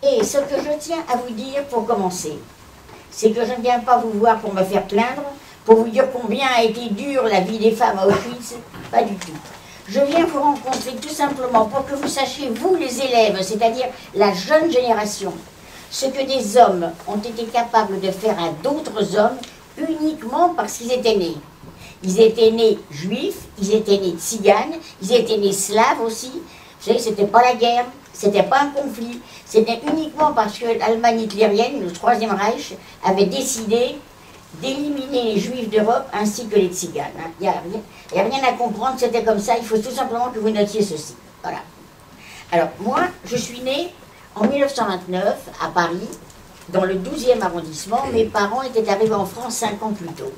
Et ce que je tiens à vous dire pour commencer, c'est que je ne viens pas vous voir pour me faire plaindre, pour vous dire combien a été dure la vie des femmes à Auschwitz, pas du tout. Je viens vous rencontrer tout simplement pour que vous sachiez, vous les élèves, c'est-à-dire la jeune génération, ce que des hommes ont été capables de faire à d'autres hommes uniquement parce qu'ils étaient nés. Ils étaient nés juifs, ils étaient nés tziganes, ils étaient nés slaves aussi. Vous savez, c'était pas la guerre, c'était pas un conflit, c'était uniquement parce que l'Allemagne hitlérienne, le Troisième Reich, avait décidé d'éliminer les juifs d'Europe ainsi que les tziganes. Il n'y a rien à comprendre, c'était comme ça, il faut tout simplement que vous notiez ceci. Voilà. Alors, moi, je suis née en 1929 à Paris, dans le 12e arrondissement. Mes parents étaient arrivés en France 5 ans plus tôt.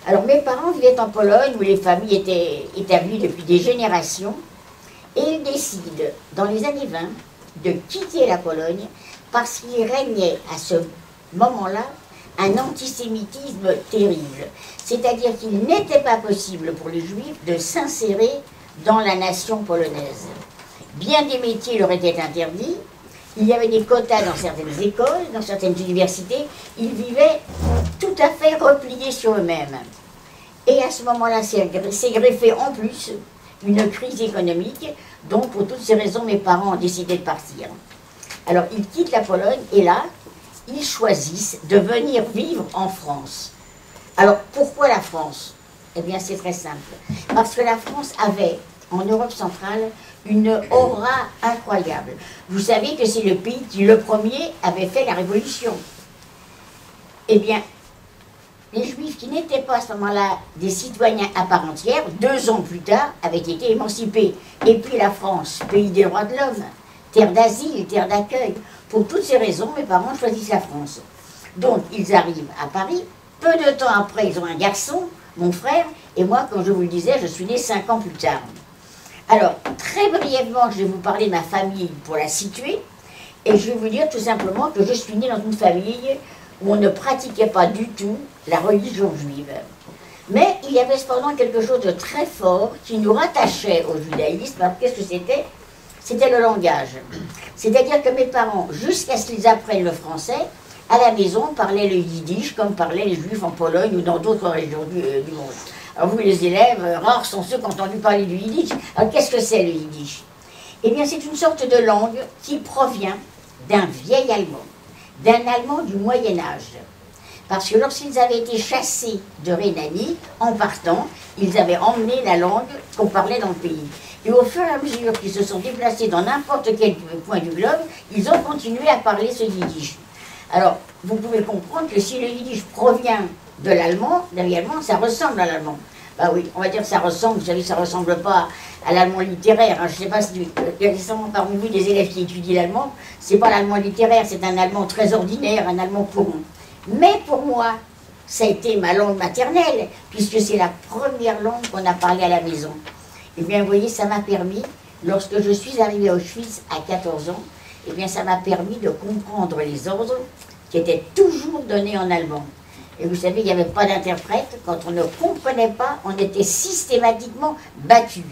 Alors, mes parents vivaient en Pologne, où les familles étaient établies depuis des générations, et ils décident, dans les années 20, de quitter la Pologne parce qu'il régnait à ce moment-là un antisémitisme terrible. C'est-à-dire qu'il n'était pas possible pour les Juifs de s'insérer dans la nation polonaise. Bien des métiers leur étaient interdits, il y avait des quotas dans certaines écoles, dans certaines universités, ils vivaient tout à fait repliés sur eux-mêmes. Et à ce moment-là, s'est greffé en plus une crise économique, donc pour toutes ces raisons, mes parents ont décidé de partir. Alors, ils quittent la Pologne, et là, ils choisissent de venir vivre en France. Alors, pourquoi la France? Eh bien, c'est très simple. Parce que la France avait, en Europe centrale, une aura incroyable. Vous savez que c'est le pays qui, le premier, avait fait la Révolution. Eh bien, les Juifs qui n'étaient pas à ce moment-là des citoyens à part entière, 2 ans plus tard, avaient été émancipés. Et puis la France, pays des droits de l'homme, terre d'asile, terre d'accueil. Pour toutes ces raisons, mes parents choisissent la France. Donc, ils arrivent à Paris. Peu de temps après, ils ont un garçon, mon frère, et moi, comme je vous le disais, je suis née 5 ans plus tard. Alors, très brièvement, je vais vous parler de ma famille pour la situer, et je vais vous dire tout simplement que je suis née dans une famille où on ne pratiquait pas du tout la religion juive. Mais il y avait cependant quelque chose de très fort qui nous rattachait au judaïsme. Alors, qu'est-ce que c'était? C'était le langage. C'est-à-dire que mes parents, jusqu'à ce qu'ils apprennent le français, à la maison, parlaient le yiddish comme parlaient les juifs en Pologne ou dans d'autres régions du monde. Alors vous, les élèves, rares sont ceux qui ont entendu parler du yiddish. Alors qu'est-ce que c'est le yiddish? Eh bien, c'est une sorte de langue qui provient d'un vieil allemand, d'un allemand du Moyen-Âge. Parce que lorsqu'ils avaient été chassés de Rhénanie, en partant, ils avaient emmené la langue qu'on parlait dans le pays. Et au fur et à mesure qu'ils se sont déplacés dans n'importe quel point du globe, ils ont continué à parler ce yiddish. Alors, vous pouvez comprendre que si le yiddish provient de l'allemand, ça ressemble à l'allemand. Bah oui, on va dire que ça ressemble, vous savez, ça ne ressemble pas à l'allemand littéraire. Hein. Je ne sais pas si il y a récemment parmi vous des élèves qui étudient l'allemand. Ce n'est pas l'allemand littéraire, c'est un allemand très ordinaire, un allemand courant. Mais pour moi, ça a été ma langue maternelle, puisque c'est la première langue qu'on a parlé à la maison. Eh bien, vous voyez, ça m'a permis, lorsque je suis arrivée à Auschwitz à 14 ans, eh bien, ça m'a permis de comprendre les ordres qui étaient toujours donnés en allemand. Et vous savez, il n'y avait pas d'interprète. Quand on ne comprenait pas, on était systématiquement battu.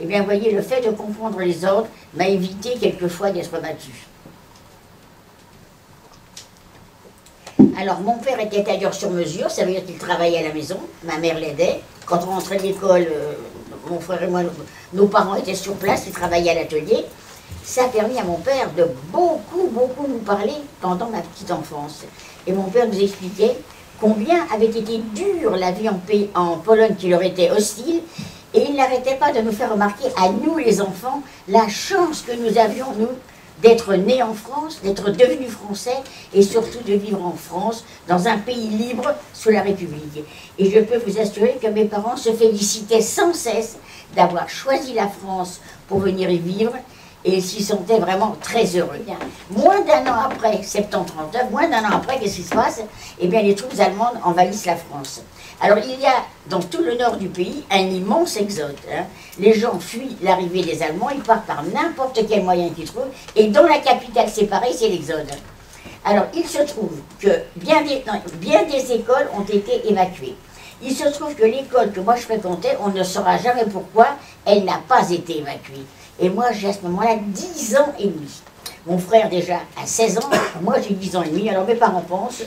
Eh bien, vous voyez, le fait de comprendre les ordres m'a évité quelquefois d'être battu. Alors, mon père était tailleur sur mesure, ça veut dire qu'il travaillait à la maison. Ma mère l'aidait. Quand on rentrait de l'école, mon frère et moi, nos parents étaient sur place, ils travaillaient à l'atelier. Ça a permis à mon père de beaucoup nous parler pendant ma petite enfance. Et mon père nous expliquait combien avait été dure la vie en Pologne qui leur était hostile, et il n'arrêtait pas de nous faire remarquer, à nous les enfants, la chance que nous avions, nous, d'être nés en France, d'être devenus français, et surtout de vivre en France, dans un pays libre, sous la République. Et je peux vous assurer que mes parents se félicitaient sans cesse d'avoir choisi la France pour venir y vivre, et ils s'y sentaient vraiment très heureux. Moins d'1 an après, 1939, moins d'1 an après, qu'est-ce qui se passe? Eh bien, les troupes allemandes envahissent la France. Alors, il y a, dans tout le nord du pays, un immense exode. Hein. Les gens fuient l'arrivée des Allemands, ils partent par n'importe quel moyen qu'ils trouvent, et dans la capitale, c'est pareil, c'est l'exode. Alors, il se trouve que bien des écoles ont été évacuées. Il se trouve que l'école que moi je fréquentais, on ne saura jamais pourquoi, elle n'a pas été évacuée. Et moi, j'ai à ce moment-là 10 ans et demi. Mon frère déjà a 16 ans, moi j'ai 10 ans et demi, alors mes parents pensent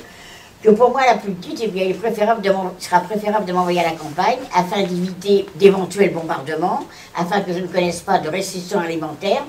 que pour moi la plus petite, eh bien, il sera préférable de m'envoyer à la campagne afin d'éviter d'éventuels bombardements, afin que je ne connaisse pas de restrictions alimentaires.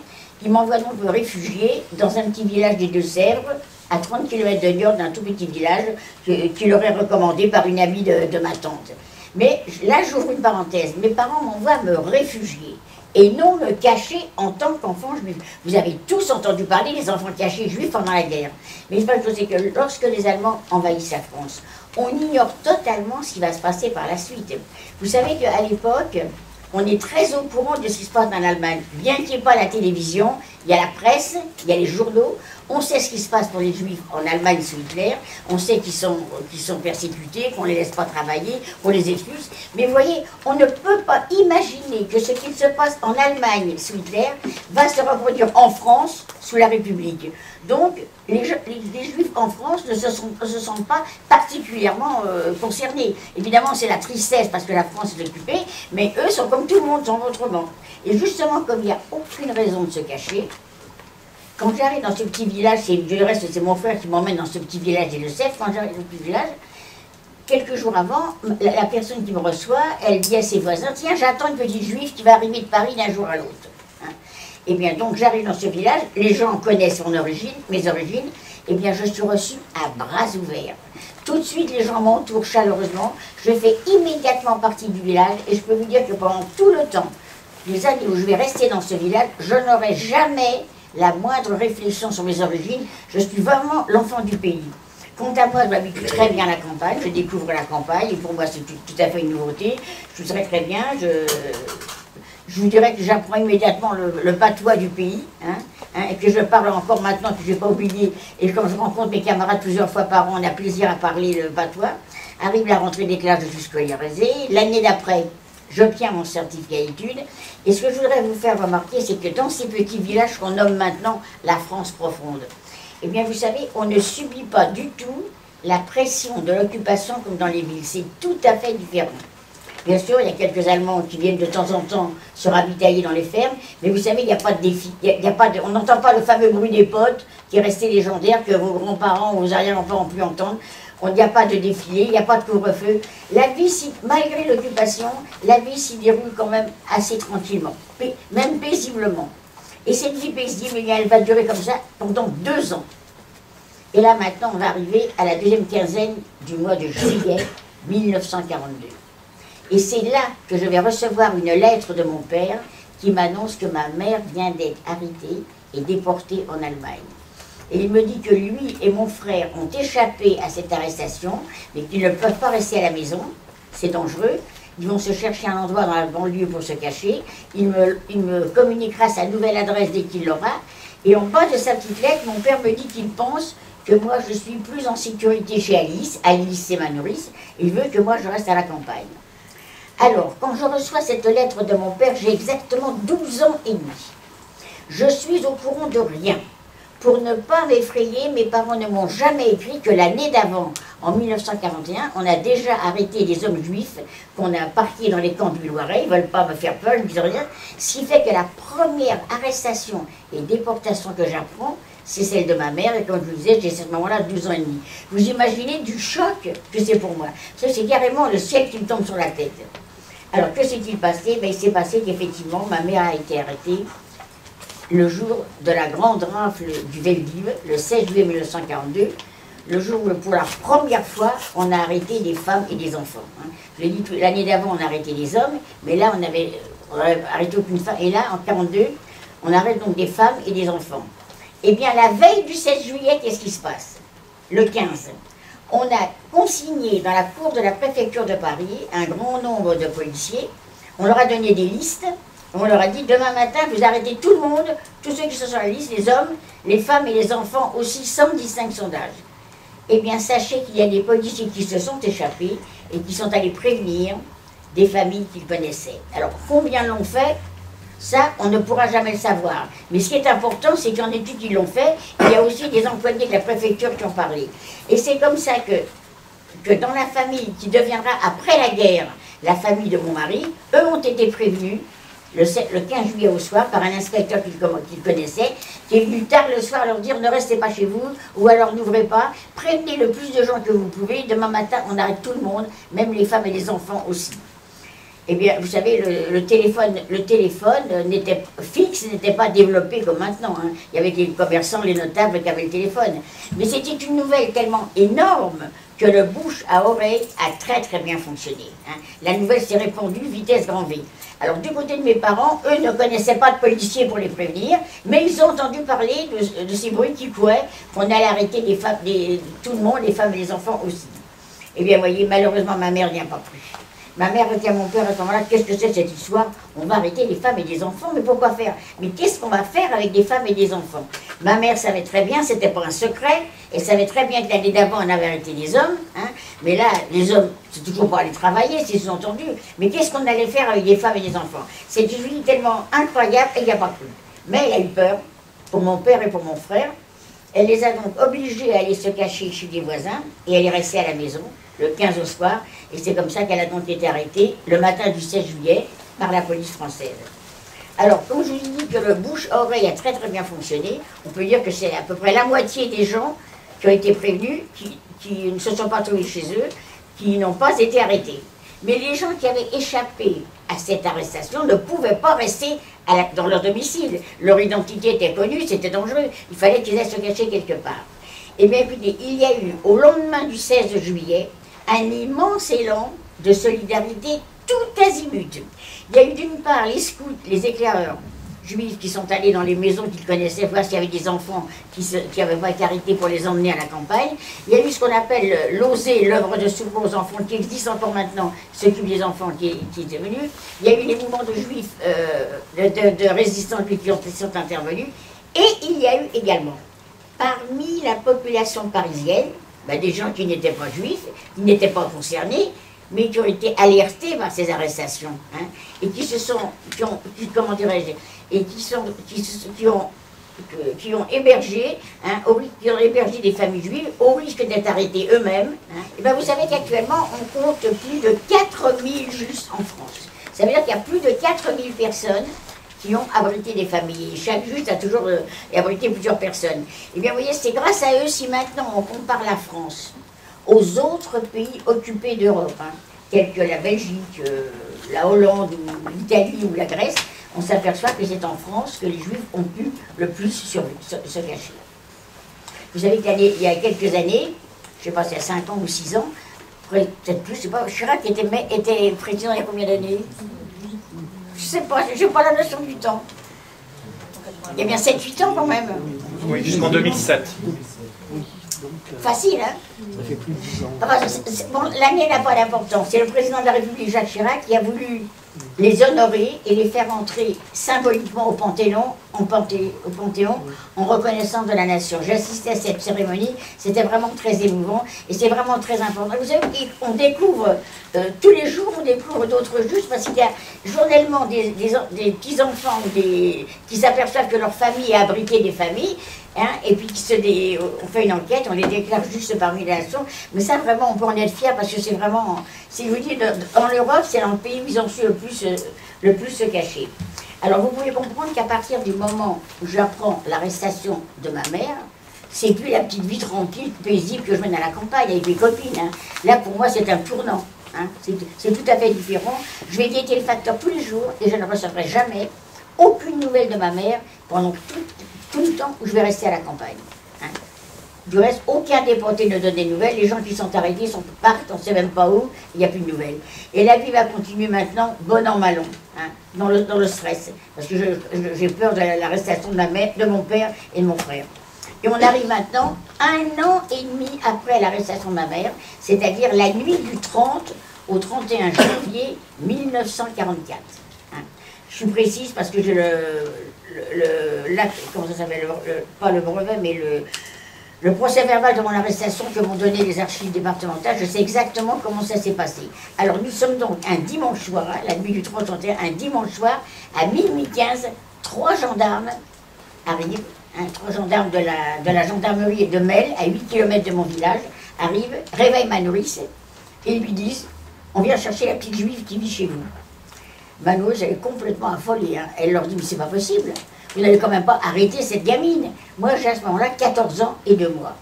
Ils m'envoient donc me réfugier dans un petit village des Deux-Sèvres, à 30 km de Niort, d'un tout petit village qui leur est recommandé par une amie de ma tante. Mais là, j'ouvre une parenthèse. Mes parents m'envoient me réfugier et non me cacher en tant qu'enfant juif. Vous avez tous entendu parler des enfants cachés juifs pendant la guerre. Mais je sais que lorsque les Allemands envahissent la France, on ignore totalement ce qui va se passer par la suite. Vous savez qu'à l'époque, on est très au courant de ce qui se passe en Allemagne. Bien qu'il n'y ait pas la télévision, il y a la presse, il y a les journaux. On sait ce qui se passe pour les Juifs en Allemagne sous Hitler. On sait qu'ils sont persécutés, qu'on ne les laisse pas travailler, qu'on les expulse. Mais vous voyez, on ne peut pas imaginer que ce qu'il se passe en Allemagne sous Hitler va se reproduire en France sous la République. Donc, les Juifs en France ne se sentent pas particulièrement concernés. Évidemment, c'est la tristesse parce que la France est occupée, mais eux sont comme tout le monde, sont autrement. Et justement, comme il n'y a aucune raison de se cacher, quand j'arrive dans ce petit village, du reste c'est mon frère qui m'emmène dans ce petit village des Deux-Sèvres, quand j'arrive dans ce petit village, quelques jours avant, la personne qui me reçoit, elle dit à ses voisins, tiens, j'attends une petite juive qui va arriver de Paris d'un jour à l'autre. Hein. Et bien donc j'arrive dans ce village, les gens connaissent mes origines, et bien je suis reçue à bras ouverts. Tout de suite les gens m'entourent chaleureusement, je fais immédiatement partie du village, et je peux vous dire que pendant tout le temps, les années où je vais rester dans ce village, je n'aurai jamais la moindre réflexion sur mes origines, je suis vraiment l'enfant du pays. Quant à moi, je m'habitue très bien à la campagne, je découvre la campagne, et pour moi c'est tout à fait une nouveauté, je suis très bien, je vous dirais que j'apprends immédiatement le patois du pays, et que je parle encore maintenant, que je n'ai pas oublié, et quand je rencontre mes camarades plusieurs fois par an, on a plaisir à parler le patois. Arrive la rentrée des classes, je suis scolarisée, l'année d'après, j'obtiens mon certificat d'études. Et ce que je voudrais vous faire remarquer, c'est que dans ces petits villages qu'on nomme maintenant la France profonde, eh bien vous savez, on ne subit pas du tout la pression de l'occupation comme dans les villes. C'est tout à fait différent. Bien sûr, il y a quelques Allemands qui viennent de temps en temps se ravitailler dans les fermes, mais vous savez, il n'y a pas de défi, on n'entend pas le fameux bruit des potes qui est resté légendaire, que vos grands-parents ou vos arrière-grands-parents ont pu entendre. Il n'y a pas de défilé, il n'y a pas de couvre-feu. La vie, malgré l'occupation, la vie s'y déroule quand même assez tranquillement, même paisiblement. Et cette vie paisible, elle va durer comme ça pendant 2 ans. Et là, maintenant, on va arriver à la deuxième quinzaine du mois de juillet 1942. Et c'est là que je vais recevoir une lettre de mon père qui m'annonce que ma mère vient d'être arrêtée et déportée en Allemagne. Et il me dit que lui et mon frère ont échappé à cette arrestation, mais qu'ils ne peuvent pas rester à la maison, c'est dangereux. Ils vont se chercher un endroit dans la banlieue pour se cacher. Il me communiquera sa nouvelle adresse dès qu'il l'aura. Et en bas de sa petite lettre, mon père me dit qu'il pense que moi je suis plus en sécurité chez Alice. Alice, c'est ma nourrice. Il veut que moi je reste à la campagne. Alors, quand je reçois cette lettre de mon père, j'ai exactement 12 ans et demi. Je suis au courant de rien. Pour ne pas m'effrayer, mes parents ne m'ont jamais écrit que l'année d'avant, en 1941, on a déjà arrêté des hommes juifs qu'on a parqués dans les camps du Loiret. Ils ne veulent pas me faire peur, ils ne disent rien. Ce qui fait que la première arrestation et déportation que j'apprends, c'est celle de ma mère. Et comme je vous disais, j'ai à ce moment-là 12 ans et demi. Vous imaginez du choc que c'est pour moi. Ça, c'est carrément le ciel qui me tombe sur la tête. Alors, que s'est-il passé? Il s'est passé qu'effectivement, ma mère a été arrêtée le jour de la grande rafle du Veldiv, le 16 juillet 1942, le jour où, pour la première fois, on a arrêté des femmes et des enfants. Je l'ai dit, l'année d'avant, on a arrêté des hommes, mais là, on avait arrêté aucune femme. Et là, en 1942, on arrête donc des femmes et des enfants. Eh bien, la veille du 16 juillet, qu'est-ce qui se passe? Le 15, on a consigné dans la cour de la préfecture de Paris un grand nombre de policiers. On leur a donné des listes. On leur a dit, demain matin, vous arrêtez tout le monde, tous ceux qui sont sur la liste, les hommes, les femmes et les enfants aussi, sans distinction d'âge. Eh bien, sachez qu'il y a des policiers qui se sont échappés et qui sont allés prévenir des familles qu'ils connaissaient. Alors, combien l'ont fait? Ça, on ne pourra jamais le savoir. Mais ce qui est important, c'est qu'il y en a qui l'ont fait. Il y a aussi des employés de la préfecture qui ont parlé. Et c'est comme ça que dans la famille qui deviendra, après la guerre, la famille de mon mari, eux ont été prévenus le 15 juillet au soir, par un inspecteur qu'il connaissait, qui est venu tard le soir leur dire ne restez pas chez vous, ou alors n'ouvrez pas, prévenez le plus de gens que vous pouvez, demain matin on arrête tout le monde, même les femmes et les enfants aussi. Eh bien, vous savez, le téléphone n'était fixe, n'était pas développé comme maintenant. Hein. Il y avait les commerçants, les notables qui avaient le téléphone. Mais c'était une nouvelle tellement énorme que le bouche à oreille a très très bien fonctionné. Hein. La nouvelle s'est répandue vitesse grand V. Alors du côté de mes parents, eux ne connaissaient pas de policiers pour les prévenir, mais ils ont entendu parler de ces bruits qui couraient, qu'on allait arrêter les femmes, tout le monde, les femmes et les enfants aussi. Eh bien, vous voyez, malheureusement, ma mère n'y a pas cru. Ma mère dit à mon père à ce moment-là, qu'est-ce que c'est cette histoire? On va arrêter les femmes et les enfants, mais pourquoi faire? Mais qu'est-ce qu'on va faire avec des femmes et des enfants? Ma mère savait très bien, c'était pas un secret, elle savait très bien que l'année d'avant, on avait arrêté les hommes, hein, mais là, les hommes, c'est toujours pour aller travailler, c'est sous-entendu, mais qu'est-ce qu'on allait faire avec des femmes et des enfants? C'est une vie tellement incroyable, et il n'y a pas cru. Mais elle a eu peur, pour mon père et pour mon frère, elle les a donc obligés à aller se cacher chez des voisins, et elle est restée à la maison, le 15 au soir, et c'est comme ça qu'elle a donc été arrêtée le matin du 16 juillet par la police française. Alors, comme je vous dis que le bouche-oreille a très très bien fonctionné, on peut dire que c'est à peu près la moitié des gens qui ont été prévenus, qui ne se sont pas trouvés chez eux, qui n'ont pas été arrêtés. Mais les gens qui avaient échappé à cette arrestation ne pouvaient pas rester dans leur domicile. Leur identité était connue, c'était dangereux, il fallait qu'ils aillent se cacher quelque part. Eh bien écoutez, il y a eu, au lendemain du 16 juillet, un immense élan de solidarité tout azimut. Il y a eu d'une part les scouts, les éclaireurs juifs qui sont allés dans les maisons qu'ils connaissaient, voir s'il y avait des enfants qui n'avaient pas été arrêtés pour les emmener à la campagne. Il y a eu ce qu'on appelle l'OSE, l'œuvre de secours aux enfants, qui existe encore maintenant, s'occupe des enfants qui est venu. Il y a eu les mouvements de juifs, de résistants qui sont intervenus. Et il y a eu également, parmi la population parisienne, des gens qui n'étaient pas juifs, qui n'étaient pas concernés, mais qui ont été alertés par ces arrestations, hein, et comment dirais-je, et qui ont hébergé, hein, qui ont hébergé des familles juives au risque d'être arrêtés eux-mêmes. Hein. Et bien vous savez qu'actuellement, on compte plus de 4000 justes en France. Ça veut dire qu'il y a plus de 4000 personnes qui ont abrité des familles. Et chaque juste a toujours abrité plusieurs personnes. Et bien vous voyez, c'est grâce à eux si maintenant on compare la France aux autres pays occupés d'Europe, hein, tels que la Belgique, la Hollande, ou l'Italie ou la Grèce, on s'aperçoit que c'est en France que les Juifs ont pu le plus se cacher. Vous savez qu'il y a quelques années, je ne sais pas si il y a 5 ans ou 6 ans, peut-être plus, je ne sais pas, Chirac était président il y a combien d'années? Je ne sais pas, je n'ai pas la notion du temps. Il y a bien 7-8 ans quand même. Oui, jusqu'en 2007. Facile, hein? Ça fait plus de 10 ans. Bon, l'année n'a pas d'importance. C'est le président de la République, Jacques Chirac, qui a voulu les honorer et les faire entrer symboliquement au Panthéon, en reconnaissance de la nation. J'ai assisté à cette cérémonie, c'était vraiment très émouvant et c'est vraiment très important. Vous savez, on découvre, tous les jours, on découvre d'autres justes parce qu'il y a journellement des petits-enfants qui s'aperçoivent que leur famille a abrité des familles, hein, et puis on fait une enquête, on les déclare juste parmi la nation. Mais ça, vraiment, on peut en être fier parce que c'est vraiment, si je vous dis, en Europe, c'est dans le pays où ils ont su le plus se cacher. Alors vous pouvez comprendre qu'à partir du moment où j'apprends l'arrestation de ma mère, c'est plus la petite vie tranquille, paisible que je mène à la campagne avec mes copines. Hein. Là, pour moi, c'est un tournant. Hein. C'est tout à fait différent. Je vais guetter le facteur tous les jours et je ne recevrai jamais aucune nouvelle de ma mère pendant tout le temps où je vais rester à la campagne. Hein. Du reste, aucun déporté ne donne des nouvelles. Les gens qui sont arrêtés partent, on ne sait même pas où, il n'y a plus de nouvelles. Et la vie va continuer maintenant, bon an, mal an, hein, dans le stress. Parce que j'ai peur de l'arrestation de ma mère, de mon père et de mon frère. Et on arrive maintenant 1 an et demi après l'arrestation de ma mère, c'est-à-dire la nuit du 30 au 31 janvier 1944. Hein. Je suis précise parce que j'ai comment ça s'appelle, pas le brevet, mais le procès verbal de mon arrestation que m'ont donné les archives départementales, je sais exactement comment ça s'est passé. Alors nous sommes donc un dimanche soir, hein, la nuit du 30 au 31, un dimanche soir, à minuit 15, 3 gendarmes arrivent, hein, 3 gendarmes de la gendarmerie de Mel, à 8 km de mon village, arrivent, réveillent ma nourrice, et lui disent, on vient chercher la petite juive qui vit chez vous. Manoise, elle est complètement affolée. Hein. Elle leur dit, mais c'est pas possible. Vous n'allez quand même pas arrêter cette gamine. Moi, j'ai à ce moment-là 14 ans et 2 mois.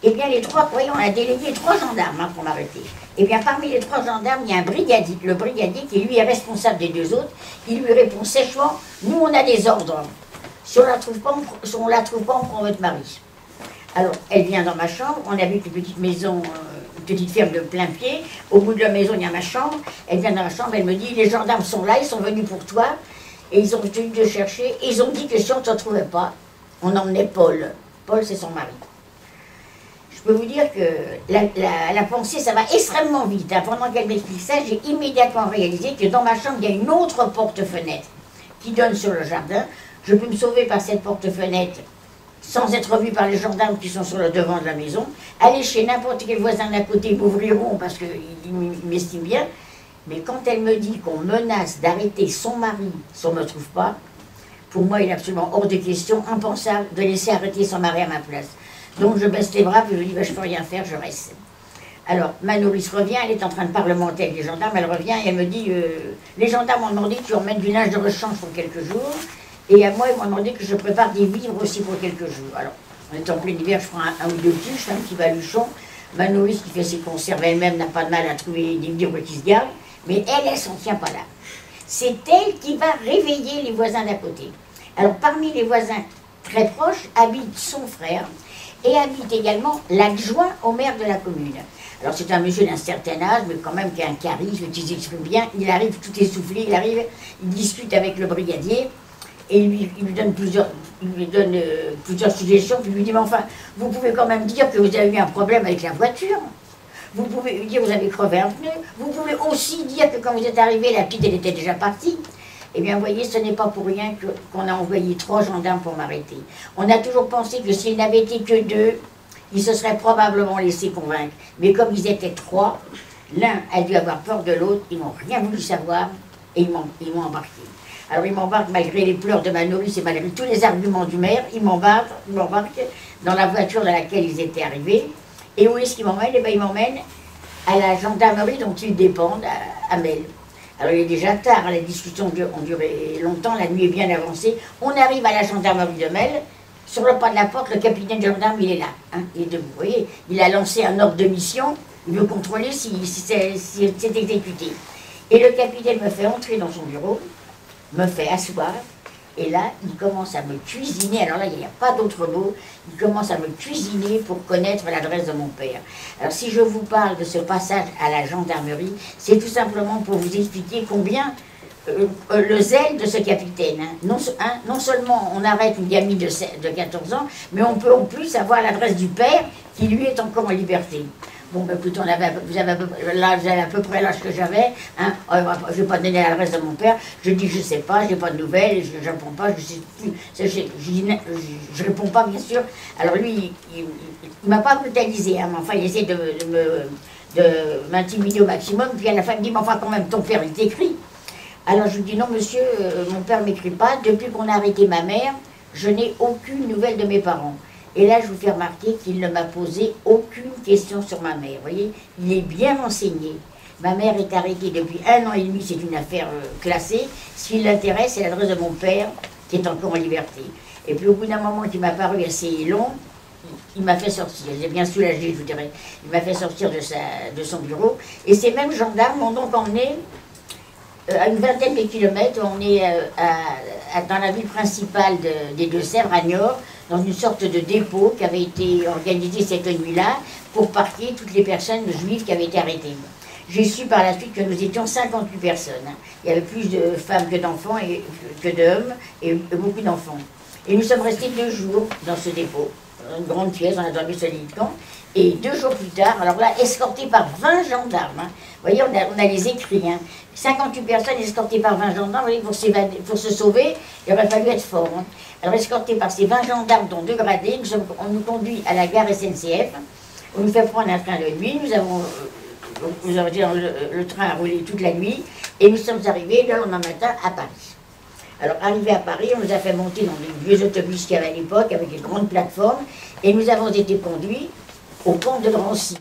Eh bien, les trois, voyons, on a délégué 3 gendarmes pour m'arrêter. Eh bien, parmi les 3 gendarmes, il y a un brigadier, le brigadier qui, lui, est responsable des 2 autres. Il lui répond sèchement, nous, on a des ordres. Si on ne la trouve pas, on prend votre mari. Alors, elle vient dans ma chambre, on habite une petite maison, une petite ferme de plein pied. Au bout de la maison, il y a ma chambre. Elle vient dans ma chambre, elle me dit, les gendarmes sont là, ils sont venus pour toi. Et ils ont tenu de chercher. Et ils ont dit que si on ne te retrouvait pas, on emmenait Paul. Paul, c'est son mari. Je peux vous dire que la pensée, ça va extrêmement vite. Hein. Pendant qu'elle m'explique ça, j'ai immédiatement réalisé que dans ma chambre, il y a une autre porte-fenêtre qui donne sur le jardin. Je peux me sauver par cette porte-fenêtre sans être vue par les gendarmes qui sont sur le devant de la maison. Aller chez n'importe quel voisin d'à côté, m'ouvriront parce qu'ils m'estiment bien. Mais quand elle me dit qu'on menace d'arrêter son mari si on ne me trouve pas, pour moi, il est absolument hors de question, impensable, de laisser arrêter son mari à ma place. Donc je baisse les bras, puis je dis, ben, je ne peux rien faire, je reste. Alors, ma nourrice revient, elle est en train de parlementer avec les gendarmes, elle revient et elle me dit, les gendarmes m'ont demandé que tu emmènes du linge de rechange pour quelques jours, et à moi, ils m'ont demandé que je prépare des vivres aussi pour quelques jours. Alors, on est en plein hiver, je prends un ou deux tuches, un petit baluchon, ma nourrice qui fait ses conserves elle-même n'a pas de mal à trouver des vivres qui se gardent, mais elle s'en tient pas là. C'est elle qui va réveiller les voisins d'à côté. Alors, parmi les voisins très proches, habite son frère, et habite également l'adjoint au maire de la commune. Alors c'est un monsieur d'un certain âge, mais quand même qui a un charisme, qui s'exprime bien. Il arrive tout essoufflé, il discute avec le brigadier, et il lui donne plusieurs suggestions, puis il lui dit, mais enfin, vous pouvez quand même dire que vous avez eu un problème avec la voiture. Vous pouvez lui dire que vous avez crevé un pneu. Vous pouvez aussi dire que quand vous êtes arrivé, la petite, elle était déjà partie. Eh bien, vous voyez, ce n'est pas pour rien qu'on a envoyé 3 gendarmes pour m'arrêter. On a toujours pensé que s'il n'avait été que 2, ils se seraient probablement laissés convaincre. Mais comme ils étaient 3, l'un a dû avoir peur de l'autre, ils n'ont rien voulu savoir, et ils m'ont embarqué. Alors ils m'embarquent malgré les pleurs de ma nourrice et malgré tous les arguments du maire, ils m'embarquent dans la voiture dans laquelle ils étaient arrivés. Et où est-ce qu'ils m'emmènent? Eh bien, ils m'emmènent à la gendarmerie dont ils dépendent, à Mel. Alors il est déjà tard, les discussions ont duré longtemps, la nuit est bien avancée. On arrive à la gendarmerie de Mel, sur le pas de la porte, le capitaine de gendarme, il est là, hein, il est debout. Vous voyez, il a lancé un ordre de mission, il veut contrôler si c'est exécuté. Et le capitaine me fait entrer dans son bureau, me fait asseoir, et là, il commence à me cuisiner. Alors là, il n'y a pas d'autre mot. Il commence à me cuisiner pour connaître l'adresse de mon père. Alors si je vous parle de ce passage à la gendarmerie, c'est tout simplement pour vous expliquer combien le zèle de ce capitaine. Hein, non seulement on arrête une gamine de 14 ans, mais on peut en plus avoir l'adresse du père qui lui est encore en liberté. Bon, ben écoute, vous avez à peu près l'âge que j'avais. Hein, je ne vais pas donner l'adresse de mon père. Je dis, je ne sais pas, je n'ai pas de nouvelles, je ne réponds pas, je ne sais plus. Je réponds pas, bien sûr. Alors lui, il ne m'a pas brutalisé, hein, mais enfin, il essaie de m'intimider au maximum. Puis à la fin, il me dit, mais enfin, quand même, ton père, il t'écrit. Alors je lui dis, non, monsieur, mon père ne m'écrit pas. Depuis qu'on a arrêté ma mère, je n'ai aucune nouvelle de mes parents. Et là, je vous fais remarquer qu'il ne m'a posé aucune question sur ma mère. Vous voyez, il est bien renseigné. Ma mère est arrêtée depuis 1 an et demi, c'est une affaire classée. Ce qui l'intéresse, c'est l'adresse de mon père, qui est encore en liberté. Et puis au bout d'un moment qui m'a paru assez long, il m'a fait sortir. J'ai bien soulagé, je vous dirais. Il m'a fait sortir de son bureau. Et ces mêmes gendarmes m'ont donc emmené à une vingtaine de kilomètres. On est dans la ville principale des Deux-Sèvres, à Niort, dans une sorte de dépôt qui avait été organisé cette nuit-là pour parquer toutes les personnes juives qui avaient été arrêtées. J'ai su par la suite que nous étions 58 personnes. Il y avait plus de femmes que d'enfants, que d'hommes, et beaucoup d'enfants. Et nous sommes restés 2 jours dans ce dépôt, une grande pièce, on a dormi sur le lit de camp. Et 2 jours plus tard, alors là, escortés par 20 gendarmes, hein. Vous voyez, on a les écrits, hein. 58 personnes escortées par 20 gendarmes, vous voyez, pour se sauver, il aurait fallu être fort. Hein. Alors escortés par ces 20 gendarmes, dont 2 gradés, on nous conduit à la gare SNCF, on nous fait prendre un train de nuit, le train a roulé toute la nuit, et nous sommes arrivés le lendemain matin à Paris. Alors, arrivés à Paris, on nous a fait monter dans les vieux autobus qu'il y avait à l'époque, avec les grandes plateformes, et nous avons été conduits au pont de Drancy.